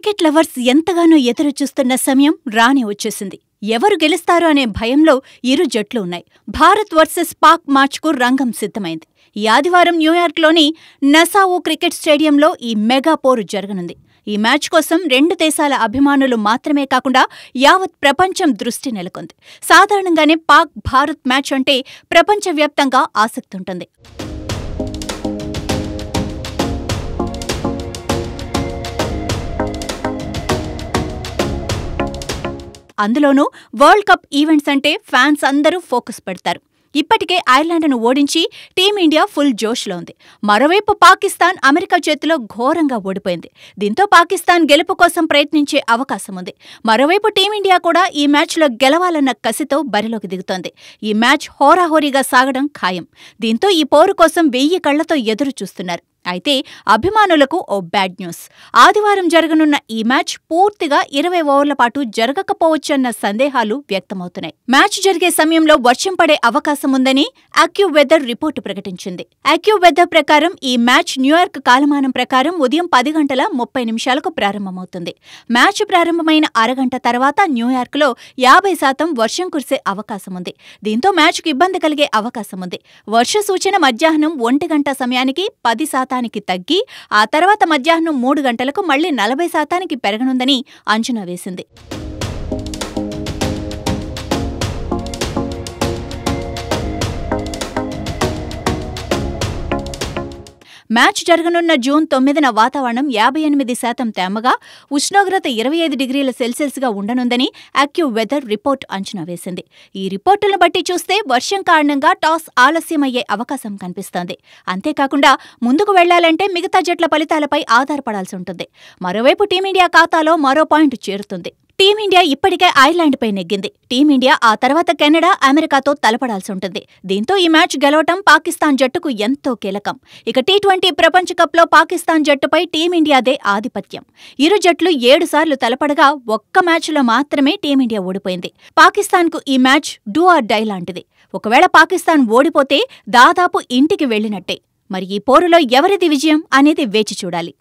Cricket lovers ఎంతగానో ఎదురుచూస్తున్న సమయం రానే వచ్చేసింది. ఎవరు గెలుస్తారో అనే భయంలో ఇరు జట్లు ఉన్నాయి. భారత్ వర్సెస్ పాక్ మ్యాచ్కు రంగం సిద్ధమైంది. ఈ ఆదివారం న్యూయార్క్లోని నసావో క్రికెట్ స్టేడియంలో ఈ మెగా పోరు జరగనుంది. ఈ మ్యాచ్ కోసం రెండు దేశాల అభిమానులు మాత్రమే కాకుండా యావత్ ప్రపంచం దృష్టి నెలకొంది. సాధారణంగానే పాక్ భారత్ మ్యాచ్ అంటే ప్రపంచవ్యాప్తంగా ఆసక్తి ఉంటుంది. అందులోనూ వరల్డ్ కప్ ఈవెంట్స్ అంటే ఫ్యాన్స్ అందరూ ఫోకస్ పెడతారు. ఇప్పటికే ఐర్లాండ్ను ఓడించి టీమిండియా ఫుల్ జోష్లో ఉంది. మరోవైపు పాకిస్తాన్ అమెరికా చేతిలో ఘోరంగా ఓడిపోయింది. దీంతో పాకిస్తాన్ గెలుపు కోసం ప్రయత్నించే అవకాశం ఉంది. మరోవైపు టీమిండియా కూడా ఈ మ్యాచ్లో గెలవాలన్న కసితో బరిలోకి దిగుతోంది. ఈ మ్యాచ్ హోరాహోరీగా సాగడం ఖాయం. దీంతో ఈ పోరు కోసం 1000 కళ్లతో ఎదురు చూస్తున్నారు. అయితే అభిమానులకు ఓ బ్యాడ్ న్యూస్. ఆదివారం జరగనున్న ఈ మ్యాచ్ పూర్తిగా 20 ఓవర్ల పాటు జరగకపోవచ్చన్న సందేహాలు వ్యక్తమవుతున్నాయి. మ్యాచ్ జరిగే సమయంలో వర్షం పడే అవకాశం ఉందని అక్యూవెదర్ రిపోర్టు ప్రకటించింది. అక్యూవెదర్ ప్రకారం ఈ మ్యాచ్ న్యూయార్క్ కాలమానం ప్రకారం ఉదయం 10:30 ప్రారంభమవుతుంది. మ్యాచ్ ప్రారంభమైన అరగంట తర్వాత న్యూయార్క్లో 50% వర్షం కురిసే అవకాశం ఉంది. దీంతో మ్యాచ్కు ఇబ్బంది కలిగే అవకాశం ఉంది. వర్ష సూచన మధ్యాహ్నం 1 గంట సమయానికి 10% తగ్గి ఆ తర్వాత మధ్యాహ్నం 3 గంటలకు మళ్లీ 40% పెరగనుందని అంచనా వేసింది. మ్యాచ్ జరగనున్న జూన్ 9న వాతావరణం 58% తేమగా, ఉష్ణోగ్రత 25 డిగ్రీల సెల్సియస్గా ఉండనుందని అక్యూవెదర్ రిపోర్ట్ అంచనా వేసింది. ఈ రిపోర్టులను బట్టి చూస్తే వర్షం కారణంగా టాస్ ఆలస్యమయ్యే అవకాశం కనిపిస్తోంది. అంతేకాకుండా ముందుకు వెళ్లాలంటే మిగతా జట్ల ఫలితాలపై ఆధారపడాల్సి ఉంటుంది. మరోవైపు టీమిండియా ఖాతాలో మరో పాయింట్ చేరుతుంది. టీమిండియా ఇప్పటికే ఐర్లాండ్పై నెగ్గింది. టీమిండియా ఆ తర్వాత కెనడా, అమెరికాతో తలపడాల్సి ఉంటుంది. దీంతో ఈ మ్యాచ్ గెలవటం పాకిస్తాన్ జట్టుకు ఎంతో కీలకం. ఇక టీ20 ప్రపంచ కప్లో పాకిస్తాన్ జట్టుపై టీమిండియాదే ఆధిపత్యం. ఇరు జట్లు 7 సార్లు తలపడగా ఒక్క మ్యాచ్లో మాత్రమే టీమిండియా ఓడిపోయింది. పాకిస్తాన్కు ఈ మ్యాచ్ డూ ఆర్ డై లాంటిది. ఒకవేళ పాకిస్తాన్ ఓడిపోతే దాదాపు ఇంటికి వెళ్లినట్టే. మరి ఈ పోరులో ఎవరిది విజయం అనేది వేచి చూడాలి.